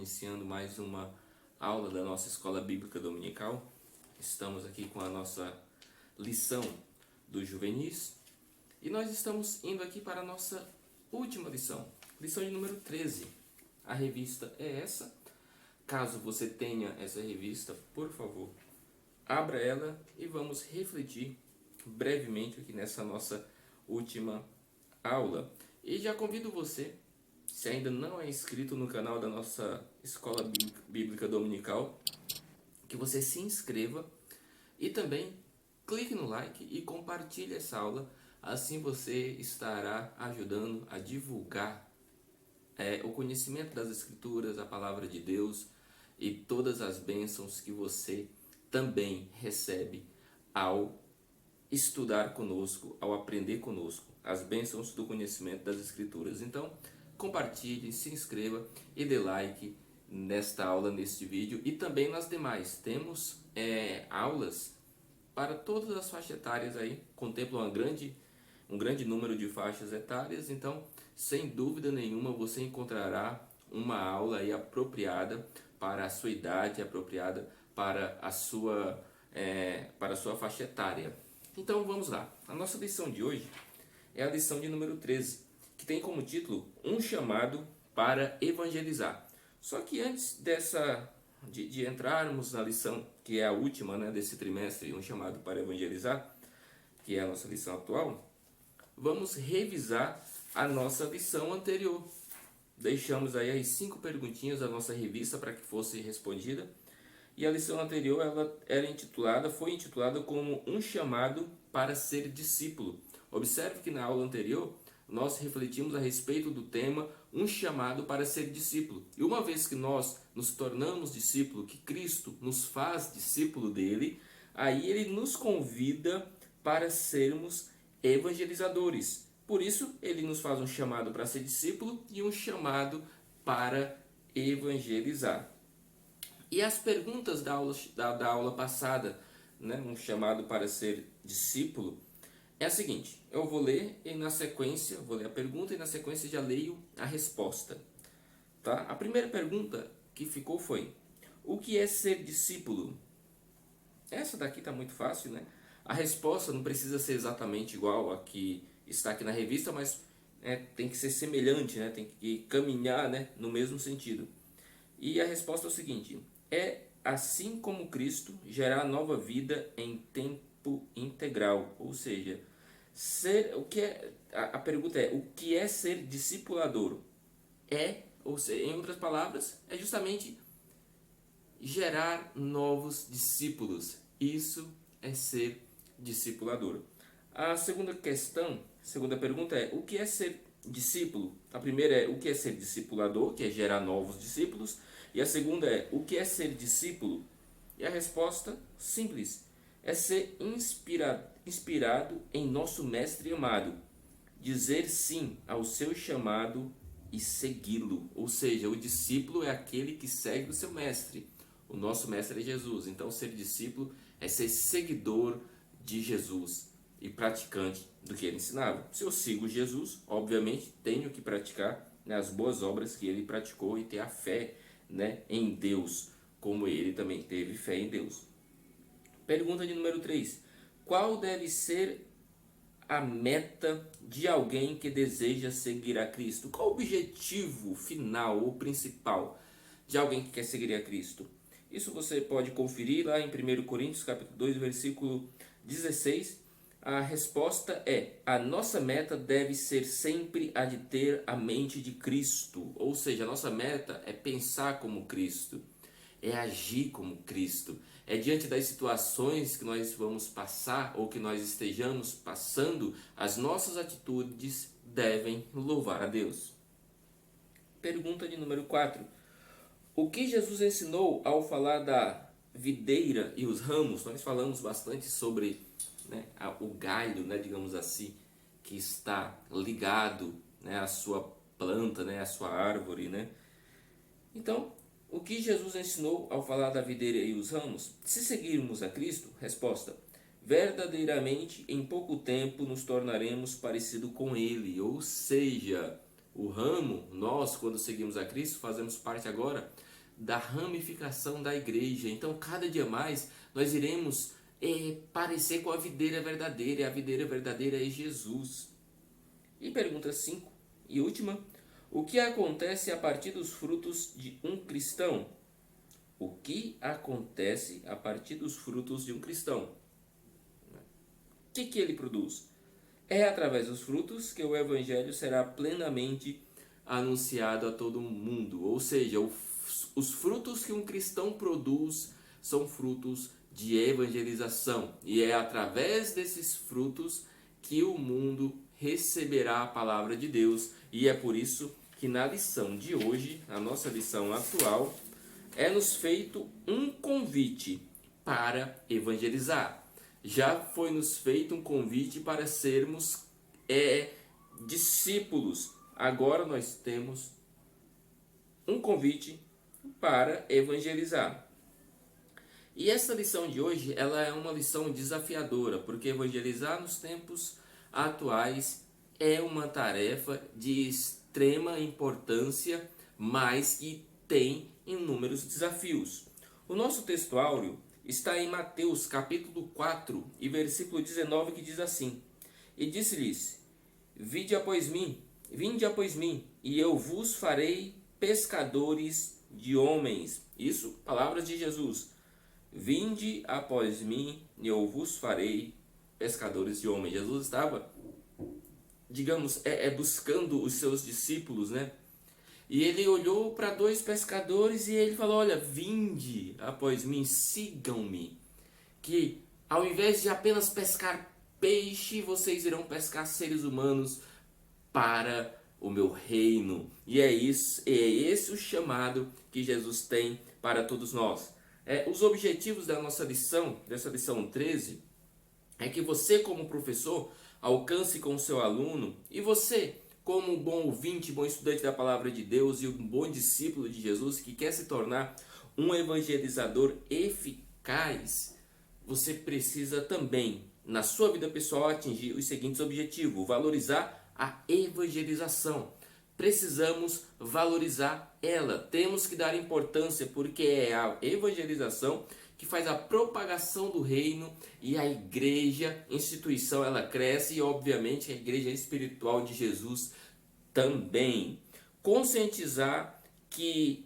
iniciando mais uma aula da nossa Escola Bíblica Dominical. Estamos aqui com a nossa lição dos juvenis e nós estamos indo aqui para a nossa última lição, lição de número 13. A revista é essa. Caso você tenha essa revista, por favor, abra ela e vamos refletir brevemente aqui nessa nossa última aula. E já convido você, se ainda não é inscrito no canal da nossa Escola Bíblica Dominical, que você se inscreva e também clique no like e compartilhe essa aula. Assim você estará ajudando a divulgar o conhecimento das Escrituras, a Palavra de Deus e todas as bênçãos que você também recebe ao estudar conosco, ao aprender conosco, as bênçãos do conhecimento das Escrituras. Então, compartilhe, se inscreva e dê like nesta aula, neste vídeo e também nas demais. Temos aulas para todas as faixas etárias aí, contemplam um grande número de faixas etárias, então, sem dúvida nenhuma, você encontrará uma aula aí apropriada para a sua idade, apropriada para a sua faixa etária. Então vamos lá. A nossa lição de hoje é a lição de número 13, que tem como título Um chamado para evangelizar. Só que antes de entrarmos na lição, que é a última desse trimestre, Um chamado para evangelizar, que é a nossa lição atual, vamos revisar a nossa lição anterior. Deixamos aí as 5 perguntinhas da nossa revista para que fosse respondida. E a lição anterior foi intitulada como Um chamado para ser discípulo. Observe que na aula anterior nós refletimos a respeito do tema Um chamado para ser discípulo. E uma vez que nós nos tornamos discípulo, que Cristo nos faz discípulo dele, aí ele nos convida para sermos evangelizadores. Por isso, ele nos faz um chamado para ser discípulo e um chamado para evangelizar. E as perguntas da aula passada, um chamado para ser discípulo, é a seguinte: eu vou ler e na sequência, vou ler a pergunta e na sequência já leio a resposta. Tá? A primeira pergunta que ficou foi: o que é ser discípulo? Essa daqui está muito fácil, né? A resposta não precisa ser exatamente igual a que está aqui na revista, mas tem que ser semelhante, tem que caminhar no mesmo sentido. E a resposta é o seguinte: é assim como Cristo gerar nova vida em tempo integral. Ou seja, a pergunta é: o que é ser discipulador? Ou seja, em outras palavras, é justamente gerar novos discípulos. Isso é ser discipulador. A segunda pergunta é: o que é ser discípulo? A primeira é: o que é ser discipulador, que é gerar novos discípulos. E a segunda é: o que é ser discípulo? E a resposta, simples, é ser inspirado em nosso mestre amado, dizer sim ao seu chamado e segui-lo. Ou seja, o discípulo é aquele que segue o seu mestre. O nosso mestre é Jesus. Então, ser discípulo é ser seguidor de Jesus e praticante do que ele ensinava. Se eu sigo Jesus, obviamente tenho que praticar as boas obras que ele praticou e ter a fé em Deus, como ele também teve fé em Deus. Pergunta de número 3. Qual deve ser a meta de alguém que deseja seguir a Cristo? Qual o objetivo final ou principal de alguém que quer seguir a Cristo? Isso você pode conferir lá em 1 Coríntios capítulo 2, versículo 16. A resposta é: a nossa meta deve ser sempre a de ter a mente de Cristo. Ou seja, a nossa meta é pensar como Cristo, é agir como Cristo. É diante das situações que nós vamos passar ou que nós estejamos passando, as nossas atitudes devem louvar a Deus. Pergunta de número 4. O que Jesus ensinou ao falar da videira e os ramos? Nós falamos bastante sobre o galho, digamos assim, que está ligado à sua planta, à sua árvore. Então, o que Jesus ensinou ao falar da videira e os ramos? Se seguirmos a Cristo, resposta: verdadeiramente em pouco tempo nos tornaremos parecido com Ele. Ou seja, o ramo, nós quando seguimos a Cristo, fazemos parte agora da ramificação da igreja. Então, cada dia mais nós iremos parecer com a videira verdadeira. E a videira verdadeira é Jesus. E pergunta 5 e última: o que acontece a partir dos frutos de um cristão? O que acontece a partir dos frutos de um cristão? O que ele produz? É através dos frutos que o evangelho será plenamente anunciado a todo mundo. Ou seja, os frutos que um cristão produz são frutos de evangelização. E é através desses frutos que o mundo receberá a palavra de Deus. E é por isso que na lição de hoje, a nossa lição atual, é-nos feito um convite para evangelizar. Já foi-nos feito um convite para sermos discípulos. Agora nós temos um convite para evangelizar. E essa lição de hoje, ela é uma lição desafiadora, porque evangelizar nos tempos atuais é uma tarefa de extrema importância, mas que tem inúmeros desafios. O nosso texto áureo está em Mateus capítulo 4 e versículo 19, que diz assim: e disse-lhes: vinde após mim, e eu vos farei pescadores de homens. Isso, palavras de Jesus. Vinde após mim, e eu vos farei pescadores de homens. Jesus estava, digamos, buscando os seus discípulos, né? E ele olhou para dois pescadores e ele falou: olha, vinde após mim, sigam-me, que ao invés de apenas pescar peixe, vocês irão pescar seres humanos para o meu reino. E é esse o chamado que Jesus tem para todos nós. Os objetivos da nossa lição, dessa lição 13, é que você, como professor, alcance com o seu aluno, e você, como um bom ouvinte, bom estudante da palavra de Deus e um bom discípulo de Jesus que quer se tornar um evangelizador eficaz, você precisa também, na sua vida pessoal, atingir os seguintes objetivos: valorizar a evangelização. Precisamos valorizar ela, temos que dar importância, porque é a evangelização que faz a propagação do reino, e a igreja, instituição, ela cresce, e obviamente a igreja espiritual de Jesus também. Nos conscientizar que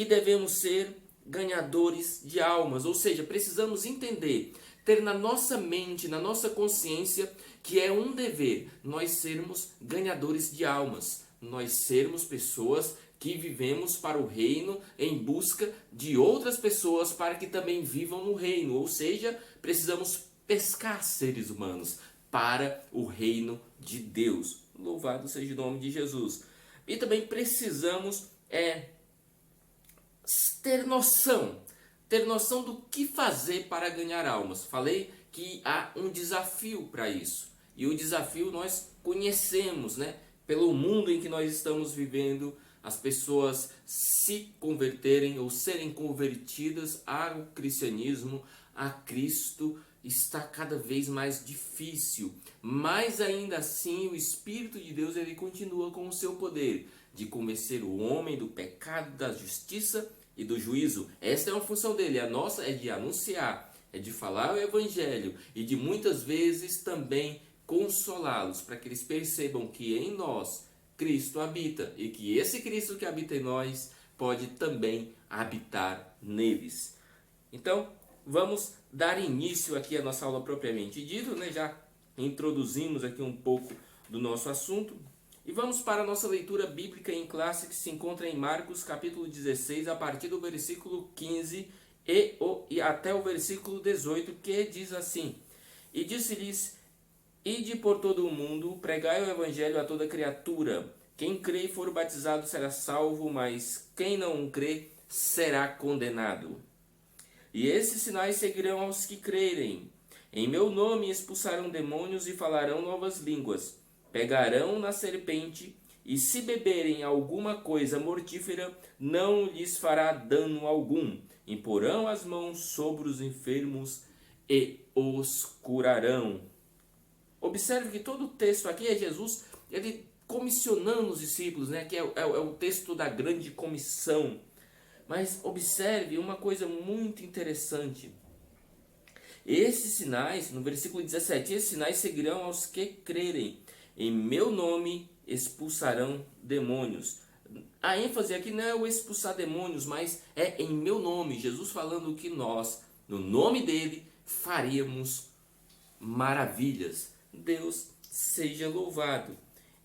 devemos ser ganhadores de almas, ou seja, precisamos entender, ter na nossa mente, na nossa consciência, que é um dever nós sermos ganhadores de almas, nós sermos pessoas que vivemos para o reino em busca de outras pessoas para que também vivam no reino, ou seja, precisamos pescar seres humanos para o reino de Deus. Louvado seja o nome de Jesus. E também precisamos ter noção do que fazer para ganhar almas. Falei que há um desafio para isso. E o desafio nós conhecemos, né? Pelo mundo em que nós estamos vivendo, as pessoas se converterem ou serem convertidas ao cristianismo, a Cristo, está cada vez mais difícil. Mas ainda assim, o Espírito de Deus, ele continua com o seu poder de convencer o homem do pecado, da justiça e do juízo. Esta é uma função dele. A nossa é de anunciar, é de falar o evangelho e de muitas vezes também consolá-los, para que eles percebam que em nós Cristo habita, e que esse Cristo que habita em nós pode também habitar neles. Então, vamos dar início aqui à nossa aula propriamente dita, né? Já introduzimos aqui um pouco do nosso assunto. E vamos para a nossa leitura bíblica em classe, que se encontra em Marcos capítulo 16, a partir do versículo 15 e até o versículo 18, que diz assim: e disse-lhes: ide por todo o mundo, pregai o evangelho a toda criatura. Quem crê e for batizado será salvo, mas quem não crê será condenado. E esses sinais seguirão aos que crerem. Em meu nome expulsarão demônios e falarão novas línguas. Pegarão na serpente, e se beberem alguma coisa mortífera, não lhes fará dano algum. Imporão as mãos sobre os enfermos e os curarão. Observe que todo o texto aqui é Jesus, ele comissionando os discípulos, né? Que é o texto da grande comissão. Mas observe uma coisa muito interessante. Esses sinais, no versículo 17, esses sinais seguirão aos que crerem. Em meu nome expulsarão demônios. A ênfase aqui não é o expulsar demônios, mas é em meu nome. Jesus falando que nós, no nome dele, faríamos maravilhas. Deus seja louvado.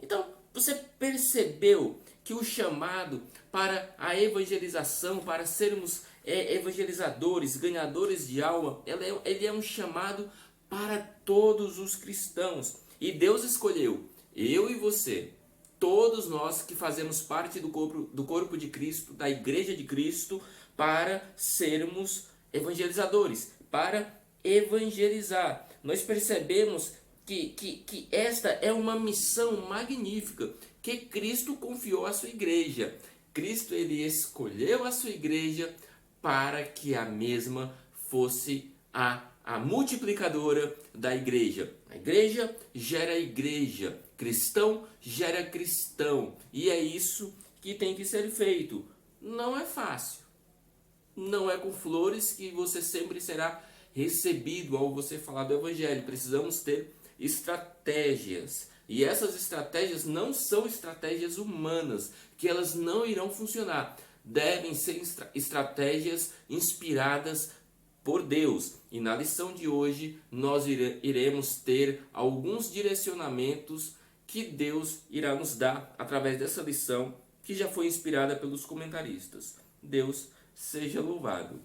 Então, você percebeu que o chamado para a evangelização, para sermos evangelizadores, ganhadores de alma, ele é um chamado para todos os cristãos. E Deus escolheu eu e você, todos nós que fazemos parte do corpo de Cristo, da igreja de Cristo, para sermos evangelizadores, para evangelizar. Nós percebemos que esta é uma missão magnífica que Cristo confiou à sua igreja. Cristo, ele escolheu a sua igreja para que a mesma fosse a multiplicadora da igreja. A igreja gera igreja, cristão gera cristão, e é isso que tem que ser feito. Não é fácil, não é com flores que você sempre será recebido ao você falar do evangelho. Precisamos ter estratégias, e essas estratégias não são estratégias humanas, que elas não irão funcionar. Devem ser estratégias inspiradas por Deus. E na lição de hoje nós iremos ter alguns direcionamentos que Deus irá nos dar através dessa lição, que já foi inspirada pelos comentaristas. Deus seja louvado.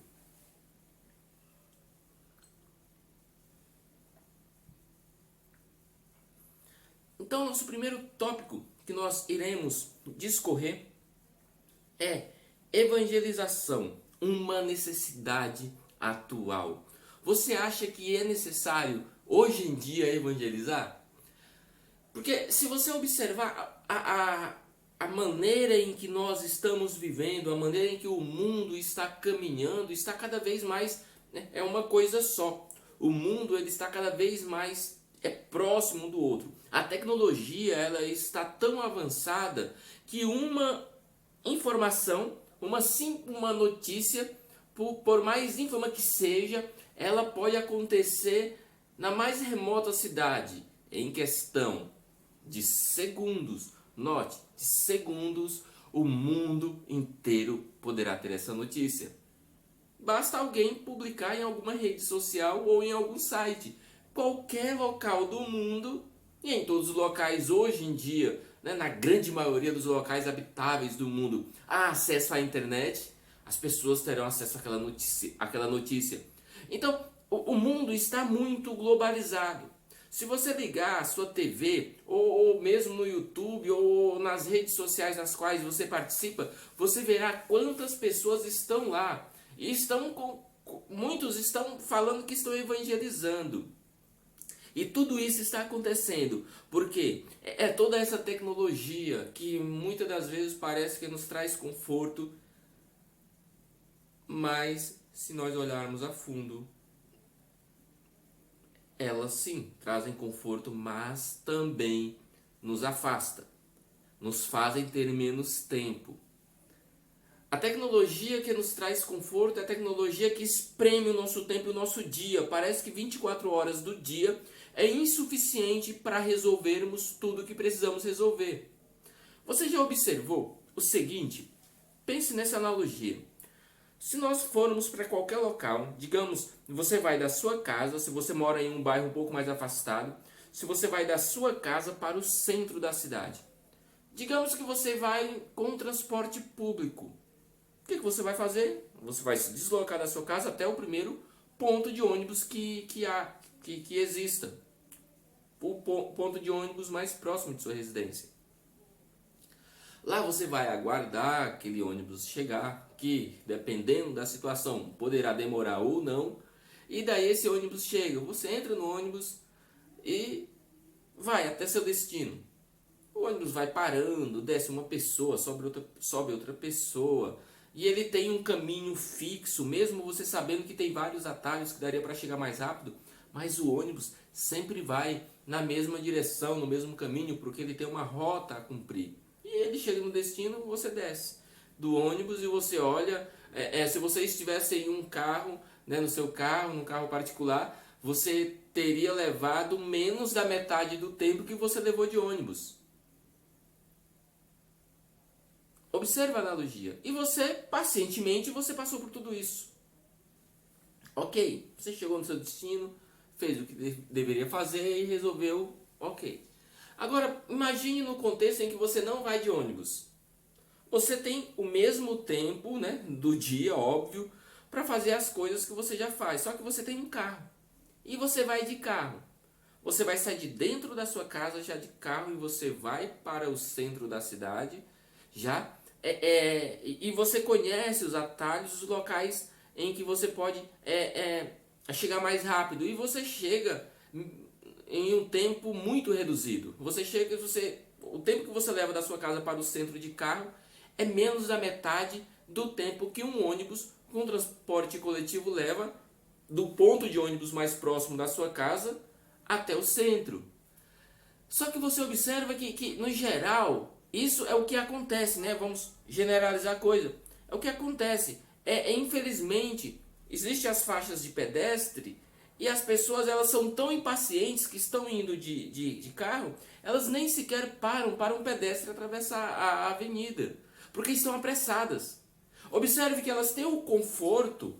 Então, nosso primeiro tópico que nós iremos discorrer é evangelização, uma necessidade atual. Você acha que é necessário hoje em dia evangelizar? Porque se você observar a maneira em que nós estamos vivendo, a maneira em que o mundo está caminhando, está cada vez mais, né, é uma coisa só. O mundo, ele está cada vez mais próximo um do outro. A tecnologia, ela está tão avançada que uma informação, uma notícia, por mais ínfima que seja, ela pode acontecer na mais remota cidade, em questão de segundos. Note, de segundos, o mundo inteiro poderá ter essa notícia. Basta alguém publicar em alguma rede social ou em algum site. Qualquer local do mundo, e em todos os locais hoje em dia, né, na grande maioria dos locais habitáveis do mundo, há acesso à internet, as pessoas terão acesso àquela notícia. Então, o mundo está muito globalizado. Se você ligar a sua TV, ou mesmo no YouTube, ou nas redes sociais nas quais você participa, você verá quantas pessoas estão lá. E muitos estão falando que estão evangelizando. E tudo isso está acontecendo porque é toda essa tecnologia que muitas das vezes parece que nos traz conforto, mas se nós olharmos a fundo, elas sim trazem conforto, mas também nos afasta, nos fazem ter menos tempo. A tecnologia que nos traz conforto é a tecnologia que espreme o nosso tempo e o nosso dia. Parece que 24 horas do dia é insuficiente para resolvermos tudo o que precisamos resolver. Você já observou o seguinte? Pense nessa analogia. Se nós formos para qualquer local, digamos, você vai da sua casa, se você mora em um bairro um pouco mais afastado, se você vai da sua casa para o centro da cidade. Digamos que você vai com transporte público. O que você vai fazer? Você vai se deslocar da sua casa até o primeiro ponto de ônibus que exista. O ponto de ônibus mais próximo de sua residência. Lá você vai aguardar aquele ônibus chegar, que dependendo da situação poderá demorar ou não. E daí esse ônibus chega, você entra no ônibus e vai até seu destino. O ônibus vai parando, desce uma pessoa, sobe outra pessoa. E ele tem um caminho fixo, mesmo você sabendo que tem vários atalhos que daria para chegar mais rápido. mas o ônibus sempre vai na mesma direção, no mesmo caminho, porque ele tem uma rota a cumprir. E ele chega no destino, você desce do ônibus e você olha, se você estivesse em um carro, né, no seu carro, num carro particular, você teria levado menos da metade do tempo que você levou de ônibus. Observe a analogia. E você, pacientemente, você passou por tudo isso. Ok, você chegou no seu destino, fez o que deveria fazer e resolveu, ok. Agora, imagine no contexto em que você não vai de ônibus. Você tem o mesmo tempo, né, do dia, óbvio, para fazer as coisas que você já faz. Só que você tem um carro. E você vai de carro. Você vai sair de dentro da sua casa já de carro e você vai para o centro da cidade já. E você conhece os atalhos, os locais em que você pode chegar mais rápido. E você chega em um tempo muito reduzido. O tempo que você leva da sua casa para o centro de carro é menos da metade do tempo que um ônibus com transporte coletivo leva do ponto de ônibus mais próximo da sua casa até o centro. Só que você observa que no geral, isso é o que acontece, né? Vamos generalizar a coisa. É o que acontece. Infelizmente, existem as faixas de pedestre e as pessoas elas são tão impacientes que estão indo de carro, elas nem sequer param para um pedestre atravessar a avenida, porque estão apressadas. Observe que elas têm o conforto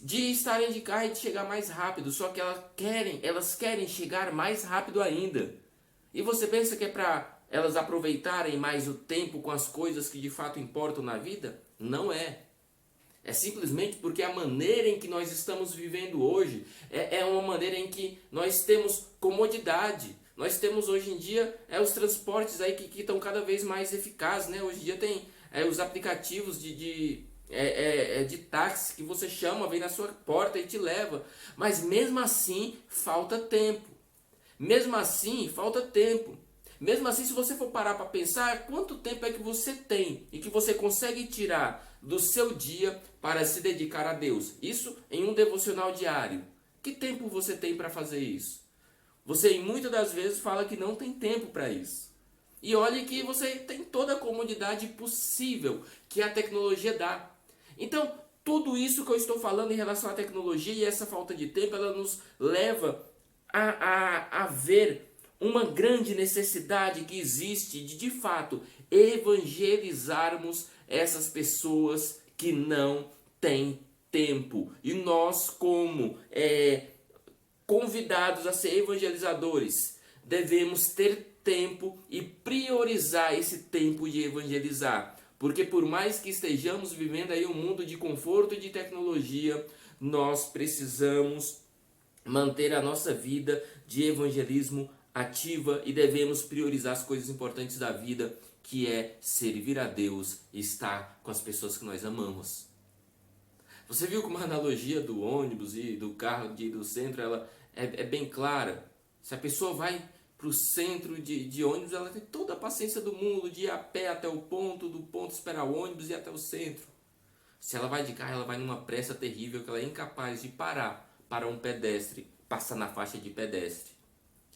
de estarem de carro e de chegar mais rápido, só que elas querem chegar mais rápido ainda. E você pensa que é para elas aproveitarem mais o tempo com as coisas que de fato importam na vida? Não é. É simplesmente porque a maneira em que nós estamos vivendo hoje é uma maneira em que nós temos comodidade. Nós temos hoje em dia os transportes aí que estão cada vez mais eficazes, né? Hoje em dia tem os aplicativos de táxi que você chama, vem na sua porta e te leva. Mas mesmo assim falta tempo. Mesmo assim falta tempo. Mesmo assim, se você for parar para pensar, quanto tempo é que você tem e que você consegue tirar do seu dia para se dedicar a Deus? Isso em um devocional diário. Que tempo você tem para fazer isso? Você muitas das vezes fala que não tem tempo para isso. E olhe que você tem toda a comodidade possível que a tecnologia dá. Então, tudo isso que eu estou falando em relação à tecnologia e essa falta de tempo, ela nos leva a ver uma grande necessidade que existe de fato, evangelizarmos essas pessoas que não têm tempo. E nós, como convidados a ser evangelizadores, devemos ter tempo e priorizar esse tempo de evangelizar. Porque por mais que estejamos vivendo aí um mundo de conforto e de tecnologia, nós precisamos manter a nossa vida de evangelismo ativa e devemos priorizar as coisas importantes da vida, que é servir a Deus e estar com as pessoas que nós amamos. Você viu como a analogia do ônibus e do carro do centro ela é bem clara? Se a pessoa vai para o centro de ônibus, ela tem toda a paciência do mundo de ir a pé até o ponto, do ponto esperar o ônibus e ir até o centro. Se ela vai de carro, ela vai numa pressa terrível que ela é incapaz de parar para um pedestre passar na faixa de pedestre.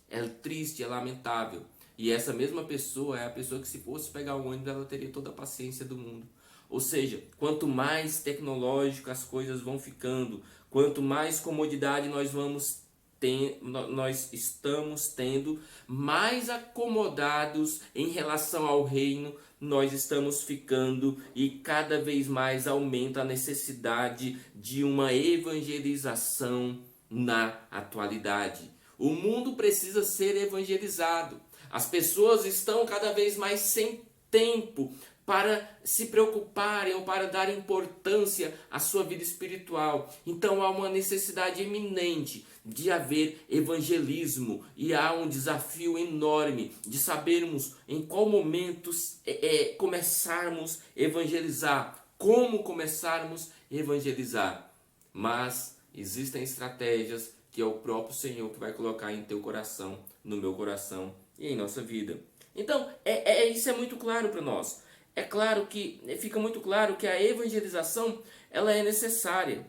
É triste, é lamentável. E essa mesma pessoa é a pessoa que, se fosse pegar o ônibus, ela teria toda a paciência do mundo. Ou seja, quanto mais tecnológico as coisas vão ficando, quanto mais comodidade nós estamos tendo, mais acomodados em relação ao reino nós estamos ficando, e cada vez mais aumenta a necessidade de uma evangelização na atualidade. O mundo precisa ser evangelizado. As pessoas estão cada vez mais sem tempo para se preocuparem ou para dar importância à sua vida espiritual. Então há uma necessidade eminente de haver evangelismo, e há um desafio enorme de sabermos em qual momento começarmos a evangelizar, como começarmos a evangelizar. Mas existem estratégias que é o próprio Senhor que vai colocar em teu coração, no meu coração e em nossa vida. Então, isso é muito claro para nós. É claro que fica muito claro que a evangelização ela é necessária.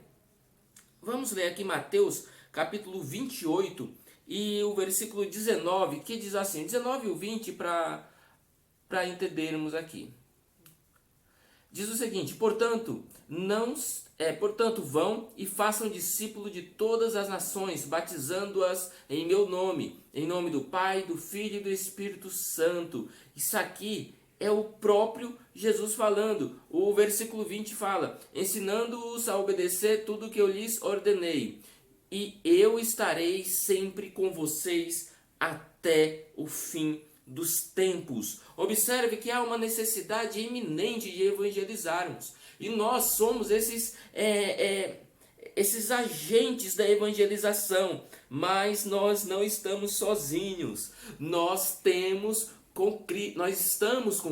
Vamos ler aqui Mateus capítulo 28 e o versículo 19, que diz assim, 19 e o 20 para entendermos aqui. Diz o seguinte: portanto, vão e façam discípulo de todas as nações, batizando-as em meu nome, em nome do Pai, do Filho e do Espírito Santo. Isso aqui é o próprio Jesus falando. O versículo 20 fala: ensinando-os a obedecer tudo o que eu lhes ordenei, e eu estarei sempre com vocês até o fim dos tempos. Observe que há uma necessidade iminente de evangelizarmos. E nós somos esses agentes da evangelização. Mas nós não estamos sozinhos. Nós estamos com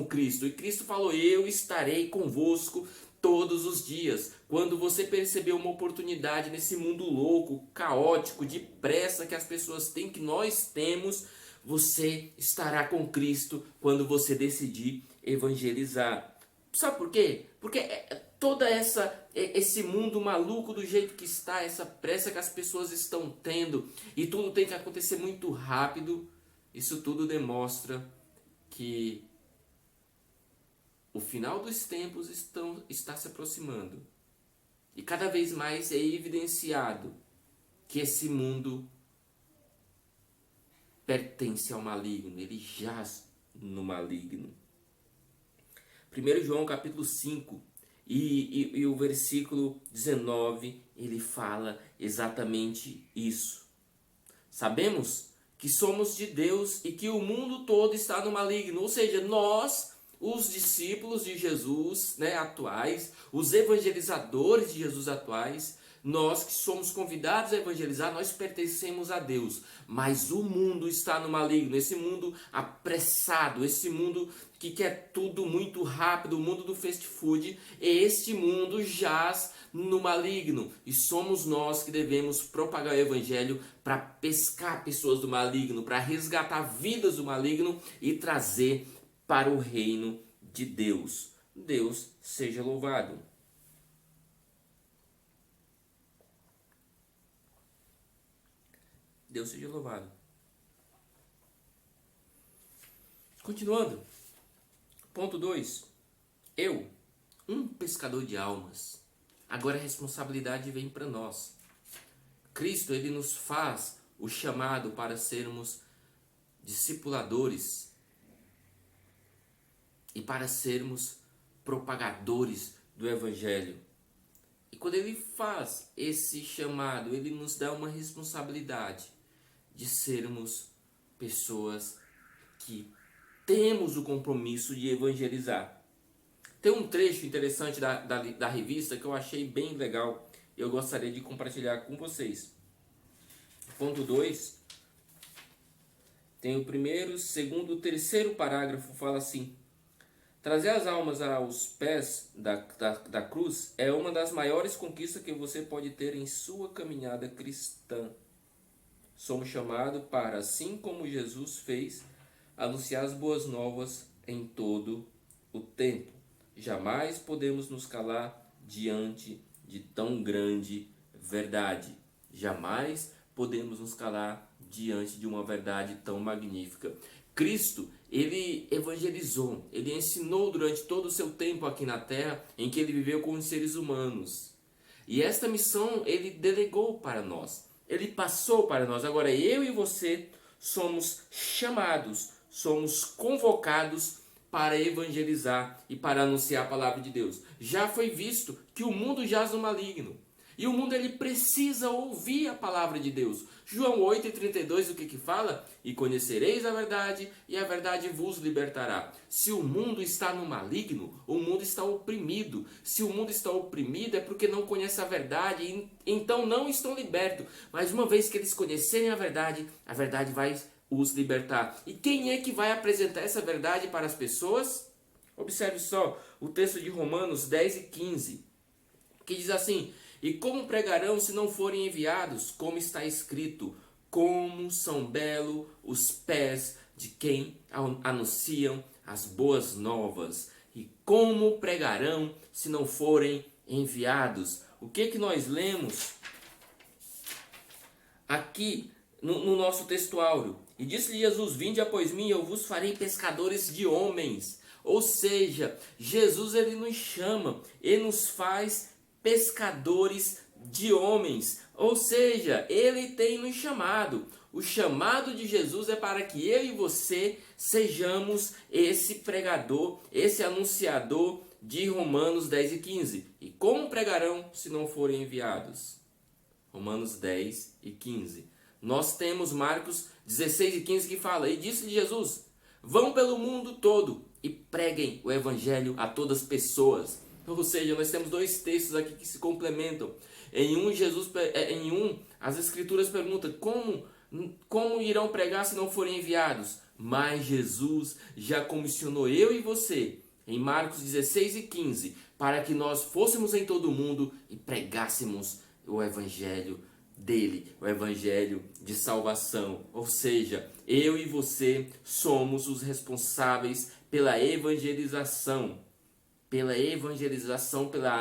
Cristo. E Cristo falou: eu estarei convosco todos os dias. Quando você perceber uma oportunidade nesse mundo louco, caótico, de pressa que as pessoas têm, que nós temos, você estará com Cristo quando você decidir evangelizar. Sabe por quê? Porque toda esse mundo maluco do jeito que está, essa pressa que as pessoas estão tendo, e tudo tem que acontecer muito rápido, isso tudo demonstra que o final dos tempos está se aproximando. E cada vez mais é evidenciado que esse mundo pertence ao maligno, ele jaz no maligno. 1 João capítulo 5 e o versículo 19, ele fala exatamente isso. Sabemos que somos de Deus e que o mundo todo está no maligno, ou seja, nós, os discípulos de Jesus, atuais, os evangelizadores de Jesus atuais, nós que somos convidados a evangelizar, nós pertencemos a Deus. Mas o mundo está no maligno, esse mundo apressado, esse mundo que quer tudo muito rápido, o mundo do fast food, este mundo jaz no maligno. E somos nós que devemos propagar o evangelho para pescar pessoas do maligno, para resgatar vidas do maligno e trazer para o reino de Deus. Deus seja louvado. Deus seja louvado. Continuando. Ponto 2. Eu, um pescador de almas. Agora a responsabilidade vem para nós. Cristo, ele nos faz o chamado para sermos discipuladores e para sermos propagadores do Evangelho. E quando ele faz esse chamado, ele nos dá uma responsabilidade de sermos pessoas que temos o compromisso de evangelizar. Tem um trecho interessante da revista que eu achei bem legal e eu gostaria de compartilhar com vocês. Ponto 2. Tem o primeiro, segundo, terceiro parágrafo, fala assim: trazer as almas aos pés da cruz é uma das maiores conquistas que você pode ter em sua caminhada cristã. Somos chamados para, assim como Jesus fez, anunciar as boas novas em todo o tempo. Jamais podemos nos calar diante de tão grande verdade. Jamais podemos nos calar diante de uma verdade tão magnífica. Cristo, ele evangelizou, ele ensinou durante todo o seu tempo aqui na terra, em que ele viveu com os seres humanos. E esta missão ele delegou para nós. Ele passou para nós. Agora eu e você somos chamados, somos convocados para evangelizar e para anunciar a palavra de Deus. Já foi visto que o mundo jaz no maligno. E o mundo ele precisa ouvir a palavra de Deus. João 8,32, o que fala? E conhecereis a verdade, e a verdade vos libertará. Se o mundo está no maligno, o mundo está oprimido. Se o mundo está oprimido é porque não conhece a verdade, então não estão libertos. Mas uma vez que eles conhecerem a verdade vai os libertar. E quem é que vai apresentar essa verdade para as pessoas? Observe só o texto de Romanos 10 e 15, que diz assim: e como pregarão se não forem enviados? Como está escrito: como são belos os pés de quem anunciam as boas novas. E como pregarão se não forem enviados? O que nós lemos aqui no nosso textuário. E disse-lhe Jesus: vinde após mim, eu vos farei pescadores de homens. Ou seja, Jesus ele nos chama, ele nos faz pescadores de homens. Ou seja, ele tem nos chamado. O chamado de Jesus é para que eu e você sejamos esse pregador, esse anunciador de Romanos 10 e 15. E como pregarão se não forem enviados? Romanos 10 e 15. Nós temos Marcos 16 e 15 que fala: e disse-lhe Jesus: vão pelo mundo todo e preguem o evangelho a todas as pessoas. Ou seja, nós temos dois textos aqui que se complementam. Em um, as escrituras perguntam como irão pregar se não forem enviados? Mas Jesus já comissionou eu e você, em Marcos 16 e 15, para que nós fôssemos em todo o mundo e pregássemos o evangelho dele, o evangelho de salvação. Ou seja, eu e você somos os responsáveis pela evangelização, pela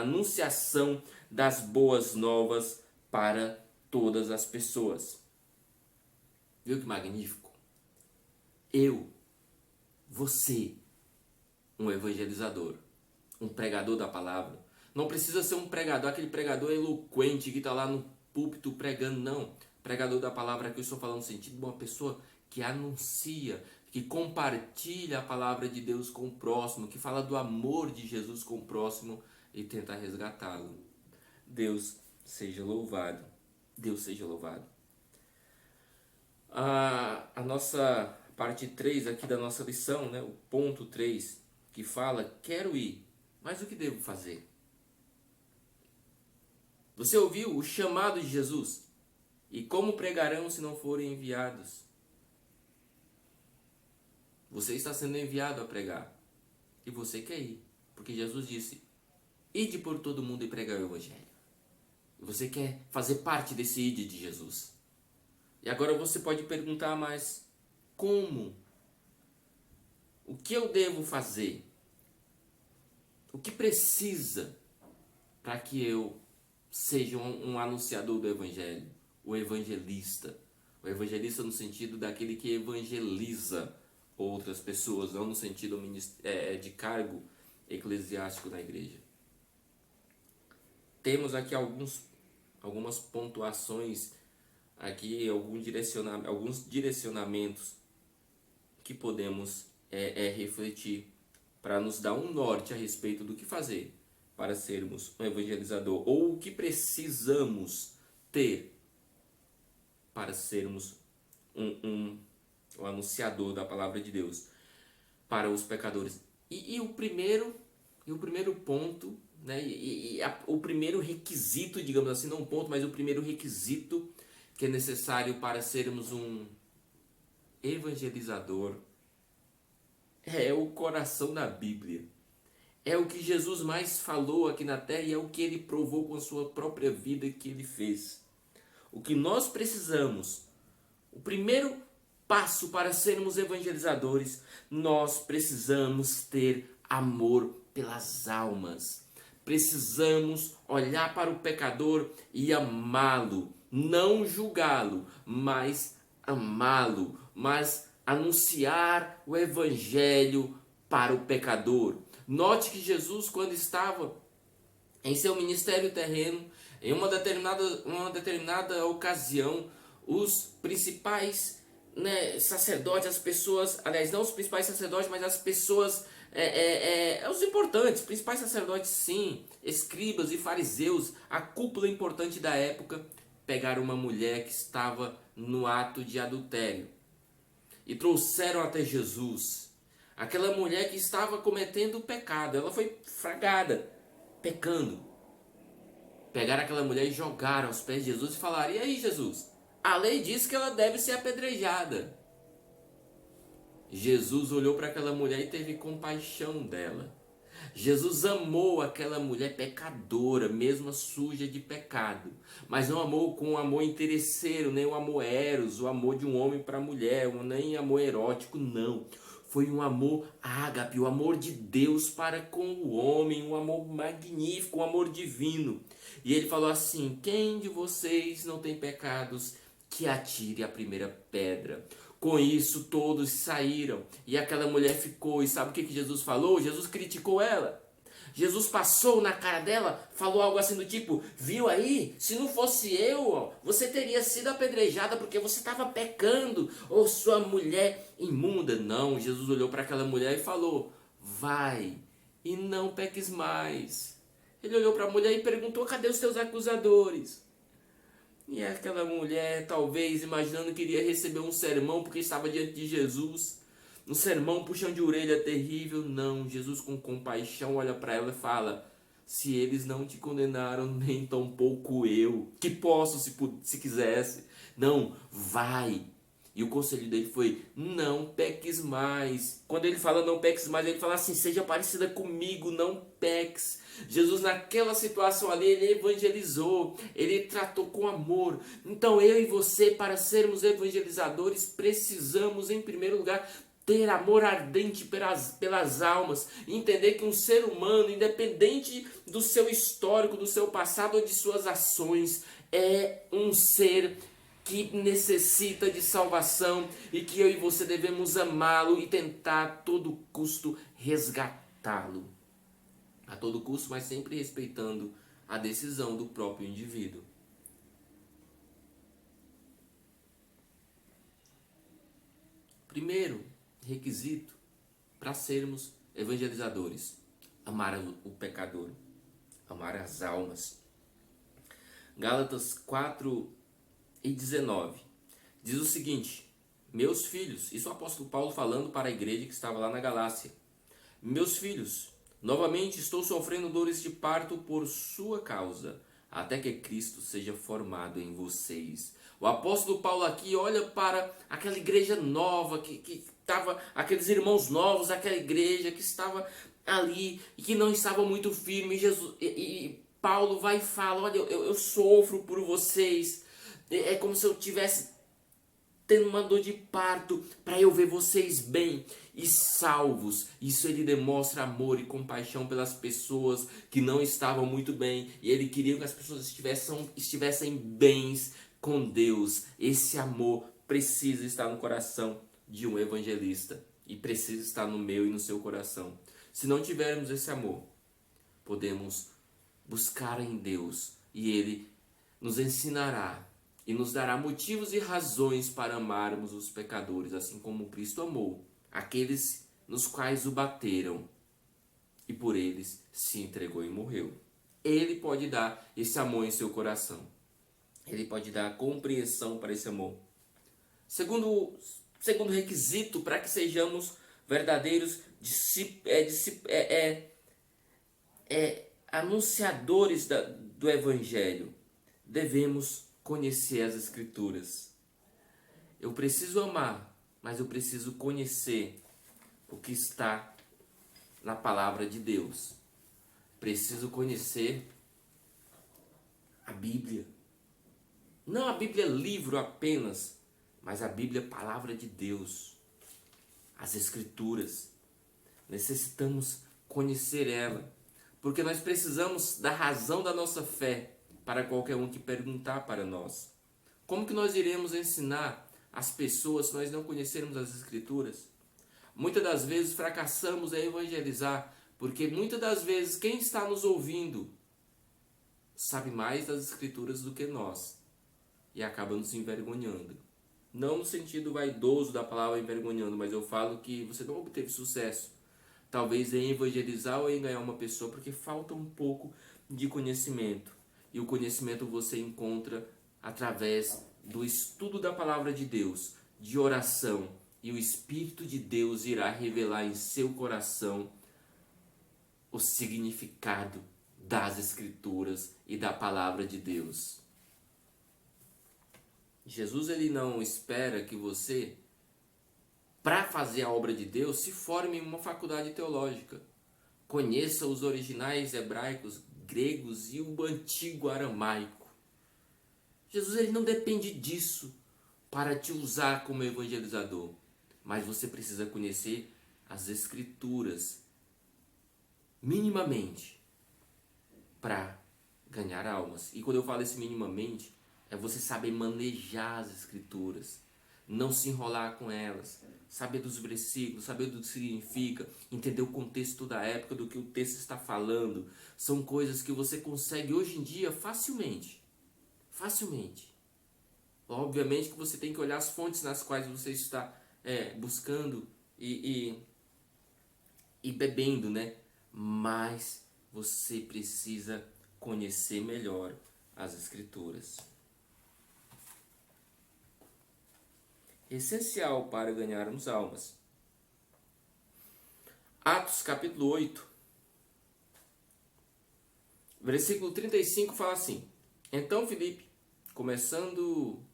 anunciação das boas novas para todas as pessoas. Viu que magnífico? Eu, você, um evangelizador, um pregador da palavra. Não precisa ser um pregador, aquele pregador eloquente que está lá no púlpito pregando, não. Pregador da palavra que eu estou falando no sentido de uma pessoa que anuncia, que compartilha a palavra de Deus com o próximo, que fala do amor de Jesus com o próximo e tenta resgatá-lo. Deus seja louvado. Deus seja louvado. A nossa parte 3 aqui da nossa lição, né, o ponto 3, que fala: quero ir, mas o que devo fazer? Você ouviu o chamado de Jesus? E como pregarão se não forem enviados? Você está sendo enviado a pregar. E você quer ir. Porque Jesus disse: ide por todo mundo e pregar o evangelho. E você quer fazer parte desse ide de Jesus. E agora você pode perguntar: mas como? O que eu devo fazer? O que precisa para que eu seja um anunciador do evangelho? O evangelista. O evangelista no sentido daquele que evangeliza outras pessoas, não no sentido de cargo eclesiástico na igreja. Temos aqui algumas pontuações, aqui alguns direcionamentos que podemos refletir para nos dar um norte a respeito do que fazer para sermos um evangelizador, ou o que precisamos ter para sermos um anunciador da palavra de Deus para os pecadores. E o primeiro ponto, né, o primeiro requisito, digamos assim, não um ponto, mas o primeiro requisito que é necessário para sermos um evangelizador é o coração da Bíblia. É o que Jesus mais falou aqui na terra e é o que ele provou com a sua própria vida que ele fez. O que nós precisamos, o primeiro passo para sermos evangelizadores, nós precisamos ter amor pelas almas. Precisamos olhar para o pecador e amá-lo, não julgá-lo, mas amá-lo, mas anunciar o evangelho para o pecador. Note que Jesus, quando estava em seu ministério terreno, em uma determinada ocasião, os principais sacerdotes, as pessoas, aliás, não os principais sacerdotes, mas as pessoas, os importantes, principais sacerdotes sim, escribas e fariseus, a cúpula importante da época, pegaram uma mulher que estava no ato de adultério e trouxeram até Jesus. Aquela mulher que estava cometendo o pecado, ela foi flagrada, pecando. Pegaram aquela mulher e jogaram aos pés de Jesus e falaram: e aí, Jesus? A lei diz que ela deve ser apedrejada. Jesus olhou para aquela mulher e teve compaixão dela. Jesus amou aquela mulher pecadora, mesmo suja de pecado. Mas não amou com um amor interesseiro, nem o amor eros, o amor de um homem para a mulher, nem amor erótico, não. Foi um amor ágape, o amor de Deus para com o homem, um amor magnífico, um amor divino. E ele falou assim: quem de vocês não tem pecados, que atire a primeira pedra. Com isso todos saíram e aquela mulher ficou. E sabe o que Jesus falou? Jesus criticou ela. Jesus passou na cara dela, falou algo assim do tipo: viu aí? Se não fosse eu, ó, você teria sido apedrejada porque você estava pecando, ou sua mulher imunda. Não, Jesus olhou para aquela mulher e falou: vai e não peques mais. Ele olhou para a mulher e perguntou: cadê os teus acusadores? E aquela mulher, talvez imaginando que iria receber um sermão porque estava diante de Jesus, um sermão puxão de orelha terrível. Não, Jesus com compaixão olha para ela e fala: se eles não te condenaram, nem tampouco eu, que posso se quisesse. Não, vai. E o conselho dele foi: não peques mais. Quando ele fala não peques mais, ele fala assim: seja parecida comigo, não peques. Jesus naquela situação ali, ele evangelizou, ele tratou com amor. Então eu e você, para sermos evangelizadores, precisamos em primeiro lugar ter amor ardente pelas almas, entender que um ser humano, independente do seu histórico, do seu passado ou de suas ações, é um ser que necessita de salvação e que eu e você devemos amá-lo e tentar a todo custo resgatá-lo. A todo custo, mas sempre respeitando a decisão do próprio indivíduo. Primeiro requisito para sermos evangelizadores: amar o pecador, amar as almas. Gálatas 4:19 diz o seguinte: meus filhos, isso é o apóstolo Paulo falando para a igreja que estava lá na Galácia: meus filhos, novamente estou sofrendo dores de parto por sua causa, até que Cristo seja formado em vocês. O apóstolo Paulo aqui olha para aquela igreja nova, que estava, aqueles irmãos novos, aquela igreja que estava ali e que não estava muito firme. E Paulo vai e fala: olha, eu sofro por vocês. É como se eu tivesse tendo uma dor de parto para eu ver vocês bem e salvos. Isso ele demonstra amor e compaixão pelas pessoas que não estavam muito bem, e ele queria que as pessoas estivessem bens com Deus. Esse amor precisa estar no coração de um evangelista e precisa estar no meu e no seu coração. Se não tivermos esse amor, podemos buscar em Deus e Ele nos ensinará e nos dará motivos e razões para amarmos os pecadores, assim como Cristo amou aqueles nos quais o bateram e por eles se entregou e morreu. Ele pode dar esse amor em seu coração. Ele pode dar compreensão para esse amor. Segundo requisito para que sejamos verdadeiros anunciadores do Evangelho, devemos conhecer as Escrituras. Eu preciso amar, mas eu preciso conhecer o que está na palavra de Deus. Preciso conhecer a Bíblia. Não a Bíblia livro apenas, mas a Bíblia palavra de Deus. As Escrituras. Necessitamos conhecer ela, porque nós precisamos da razão da nossa fé para qualquer um que perguntar para nós. Como que nós iremos ensinar as pessoas se nós não conhecermos as Escrituras? Muitas das vezes fracassamos em evangelizar, porque muitas das vezes quem está nos ouvindo sabe mais das Escrituras do que nós e acaba nos envergonhando. Não no sentido vaidoso da palavra envergonhando, mas eu falo que você não obteve sucesso, talvez em evangelizar ou em ganhar uma pessoa, porque falta um pouco de conhecimento. E o conhecimento você encontra através do estudo da palavra de Deus, de oração, e o Espírito de Deus irá revelar em seu coração o significado das Escrituras e da palavra de Deus. Jesus ele não espera que você, para fazer a obra de Deus, se forme em uma faculdade teológica. Conheça os originais hebraicos, gregos e o antigo aramaico. Jesus ele não depende disso para te usar como evangelizador, mas você precisa conhecer as Escrituras minimamente para ganhar almas. E quando eu falo esse minimamente, É você saber manejar as escrituras, não se enrolar com elas, saber dos versículos, saber do que significa, entender o contexto da época, do que o texto está falando. São coisas que você consegue hoje em dia facilmente. Facilmente. Obviamente que você tem que olhar as fontes nas quais você está buscando e bebendo, né? Mas você precisa conhecer melhor as escrituras. Essencial para ganharmos almas. Atos capítulo 8, versículo 35 fala assim: Então Filipe, começando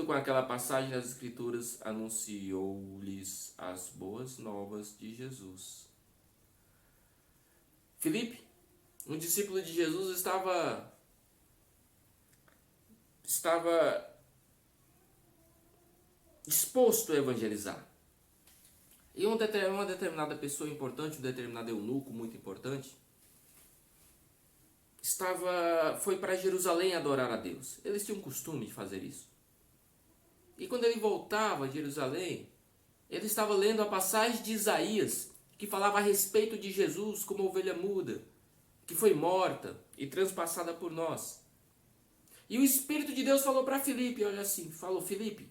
com aquela passagem das Escrituras, anunciou-lhes as boas novas de Jesus. Filipe, um discípulo de Jesus, estava disposto a evangelizar. E uma determinada pessoa importante, um determinado eunuco muito importante, foi para Jerusalém adorar a Deus. Eles tinham o costume de fazer isso. E quando ele voltava a Jerusalém, ele estava lendo a passagem de Isaías, que falava a respeito de Jesus como ovelha muda, que foi morta e transpassada por nós. E o Espírito de Deus falou para Filipe, olha assim, falou: Filipe,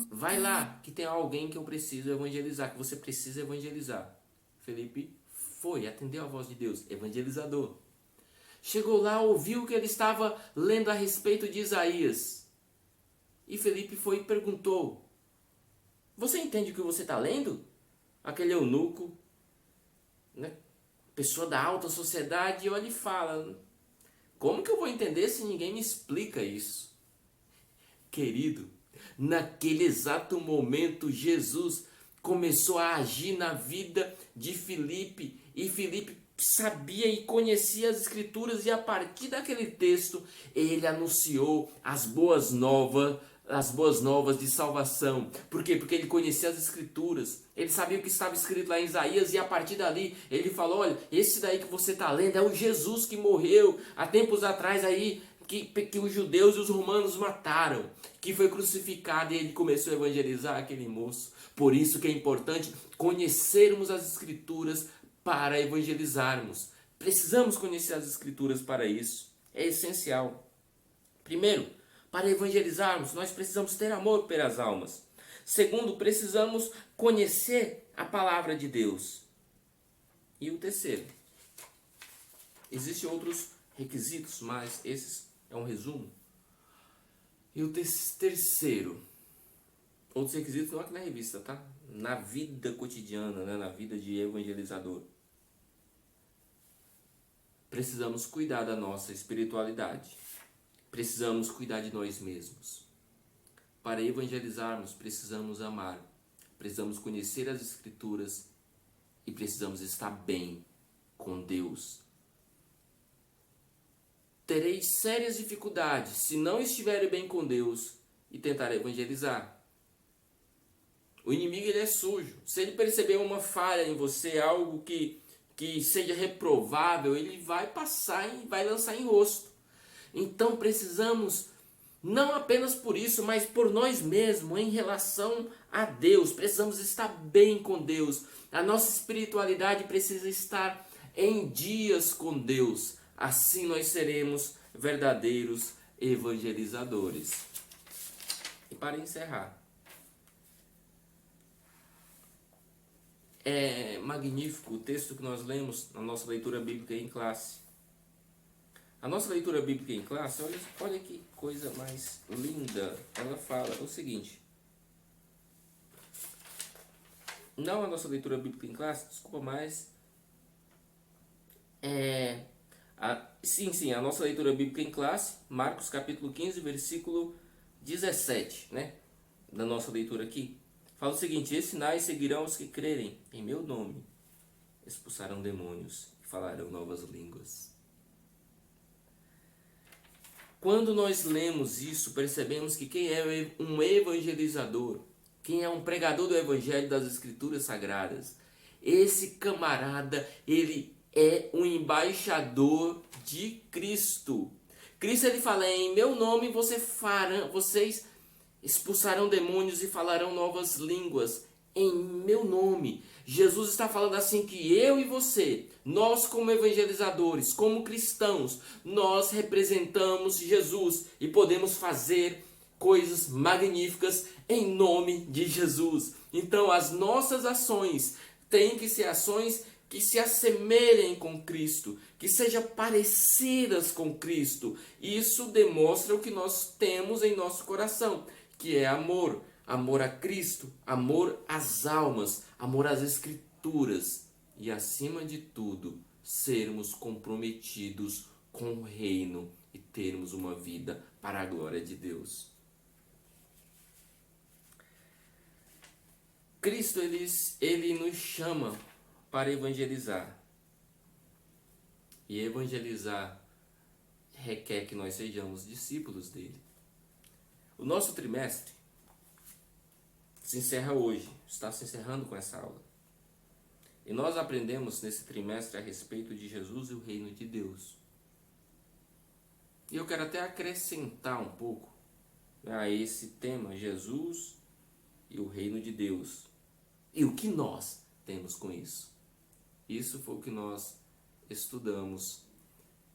vai lá, que tem alguém que eu preciso evangelizar, que você precisa evangelizar. Filipe foi, atendeu a voz de Deus, evangelizador. Chegou lá, ouviu que ele estava lendo a respeito de Isaías. E Filipe foi e perguntou: você entende o que você está lendo? Aquele eunuco, né, pessoa da alta sociedade, olha e fala: como que eu vou entender se ninguém me explica isso? Querido, naquele exato momento, Jesus começou a agir na vida de Filipe, e Filipe sabia e conhecia as Escrituras, e a partir daquele texto, ele anunciou as boas novas de salvação. Por quê? Porque ele conhecia as Escrituras, ele sabia o que estava escrito lá em Isaías, e a partir dali, ele falou: olha, esse daí que você está lendo é o Jesus que morreu há tempos atrás aí, que os judeus e os romanos mataram, que foi crucificado, e ele começou a evangelizar aquele moço. Por isso que é importante conhecermos as Escrituras para evangelizarmos. Precisamos conhecer as Escrituras para isso. É essencial. Primeiro, para evangelizarmos, nós precisamos ter amor pelas almas. Segundo, precisamos conhecer a palavra de Deus. E o terceiro, existem outros requisitos, mas esses é um resumo. E o terceiro, outros requisitos não aqui na revista, tá? Na vida cotidiana, né? Na vida de evangelizador. Precisamos cuidar da nossa espiritualidade. Precisamos cuidar de nós mesmos. Para evangelizarmos, precisamos amar. Precisamos conhecer as Escrituras e precisamos estar bem com Deus. Tereis sérias dificuldades se não estiverem bem com Deus e tentar evangelizar. O inimigo, ele é sujo. Se ele perceber uma falha em você, algo que seja reprovável, ele vai passar e vai lançar em rosto. Então precisamos, não apenas por isso, mas por nós mesmos, em relação a Deus, precisamos estar bem com Deus. A nossa espiritualidade precisa estar em dias com Deus. Assim nós seremos verdadeiros evangelizadores. E para encerrar, é magnífico o texto que nós lemos na nossa leitura bíblica em classe. A nossa leitura bíblica em classe, olha que coisa mais linda. Ela fala o seguinte. Não a nossa leitura bíblica em classe, desculpa, mas a nossa leitura bíblica em classe, Marcos capítulo 15, versículo 17, né? Da nossa leitura aqui. Fala o seguinte: esses sinais seguirão os que crerem em meu nome, expulsarão demônios e falarão novas línguas. Quando nós lemos isso, percebemos que quem é um evangelizador, quem é um pregador do evangelho das Escrituras Sagradas, esse camarada, ele é um embaixador de Cristo. Cristo ele fala, em meu nome vocês expulsarão demônios e falarão novas línguas. Em meu nome. Jesus está falando assim que eu e você, nós como evangelizadores, como cristãos, nós representamos Jesus e podemos fazer coisas magníficas em nome de Jesus. Então as nossas ações têm que ser ações que se assemelhem com Cristo, que sejam parecidas com Cristo. Isso demonstra o que nós temos em nosso coração, que é amor. Amor a Cristo, amor às almas, amor às Escrituras e, acima de tudo, sermos comprometidos com o reino e termos uma vida para a glória de Deus. Cristo ele nos chama para evangelizar. E evangelizar requer que nós sejamos discípulos dele. O nosso trimestre se encerra hoje, está se encerrando com essa aula. E nós aprendemos nesse trimestre a respeito de Jesus e o reino de Deus. E eu quero até acrescentar um pouco a esse tema, Jesus e o reino de Deus. E o que nós temos com isso? Isso foi o que nós estudamos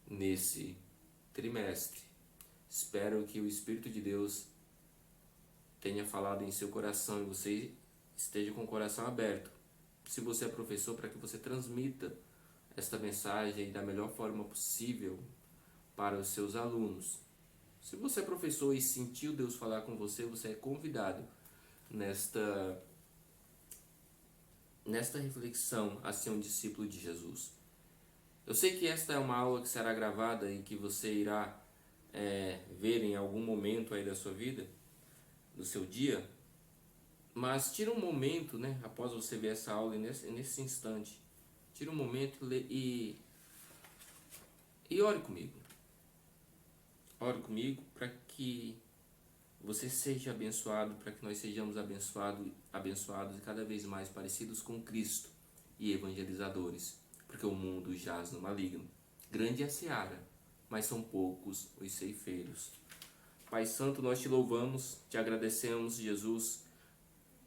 nesse trimestre. Espero que o Espírito de Deus tenha falado em seu coração e você esteja com o coração aberto. Se você é professor, para que você transmita esta mensagem da melhor forma possível para os seus alunos. Se você é professor e sentiu Deus falar com você, você é convidado nesta reflexão a ser um discípulo de Jesus. Eu sei que esta é uma aula que será gravada e que você irá ver em algum momento aí da sua vida, do seu dia, mas tira um momento, após você ver essa aula, nesse instante, tira um momento e ore comigo. Ore comigo para que você seja abençoado, para que nós sejamos abençoados e cada vez mais parecidos com Cristo e evangelizadores, porque o mundo jaz no maligno. Grande é a seara, mas são poucos os ceifeiros. Pai Santo, nós te louvamos, te agradecemos, Jesus,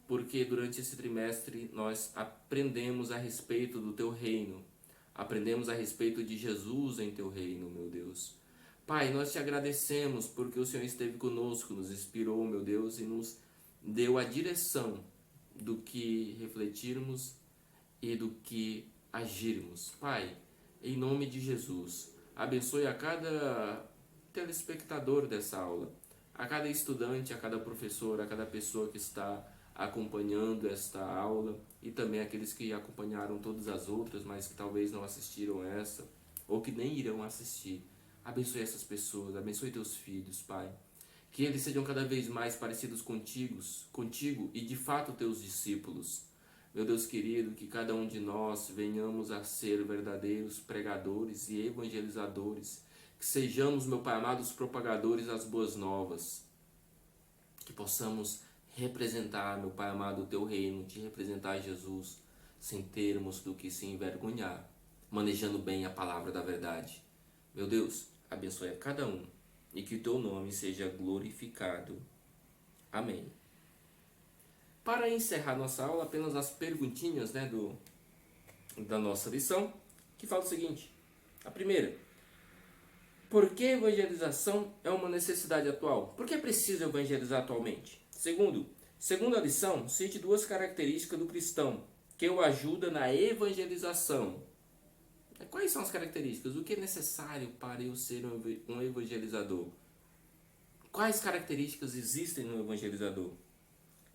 porque durante esse trimestre nós aprendemos a respeito do teu reino, aprendemos a respeito de Jesus em teu reino, meu Deus. Pai, nós te agradecemos porque o Senhor esteve conosco, nos inspirou, meu Deus, e nos deu a direção do que refletirmos e do que agirmos. Pai, em nome de Jesus, abençoe a cada telespectador dessa aula, a cada estudante, a cada professor, a cada pessoa que está acompanhando esta aula e também aqueles que acompanharam todas as outras, mas que talvez não assistiram essa ou que nem irão assistir. Abençoe essas pessoas, abençoe teus filhos, Pai. Que eles sejam cada vez mais parecidos contigo e de fato teus discípulos. Meu Deus querido, que cada um de nós venhamos a ser verdadeiros pregadores e evangelizadores. Que sejamos, meu Pai amado, os propagadores das boas novas. Que possamos representar, meu Pai amado, o teu reino, te representar, Jesus, sem termos do que se envergonhar, manejando bem a palavra da verdade. Meu Deus, abençoe a cada um e que o teu nome seja glorificado. Amém. Para encerrar nossa aula, apenas as perguntinhas da nossa lição, que fala o seguinte. A primeira: por que evangelização é uma necessidade atual? Por que é preciso evangelizar atualmente? Segundo a lição, cite 2 características do cristão que o ajuda na evangelização. Quais são as características? O que é necessário para eu ser um evangelizador? Quais características existem no evangelizador?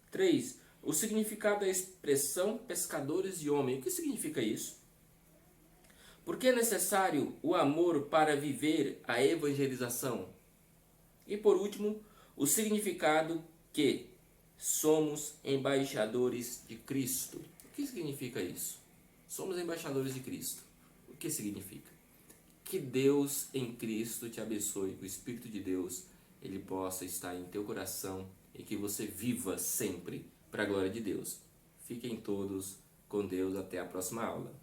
3. O significado da expressão pescadores de homem. O que significa isso? Por que é necessário o amor para viver a evangelização? E por último, o significado que somos embaixadores de Cristo. O que significa isso? Somos embaixadores de Cristo. O que significa? Que Deus em Cristo te abençoe, que o Espírito de Deus ele possa estar em teu coração e que você viva sempre para a glória de Deus. Fiquem todos com Deus, até a próxima aula.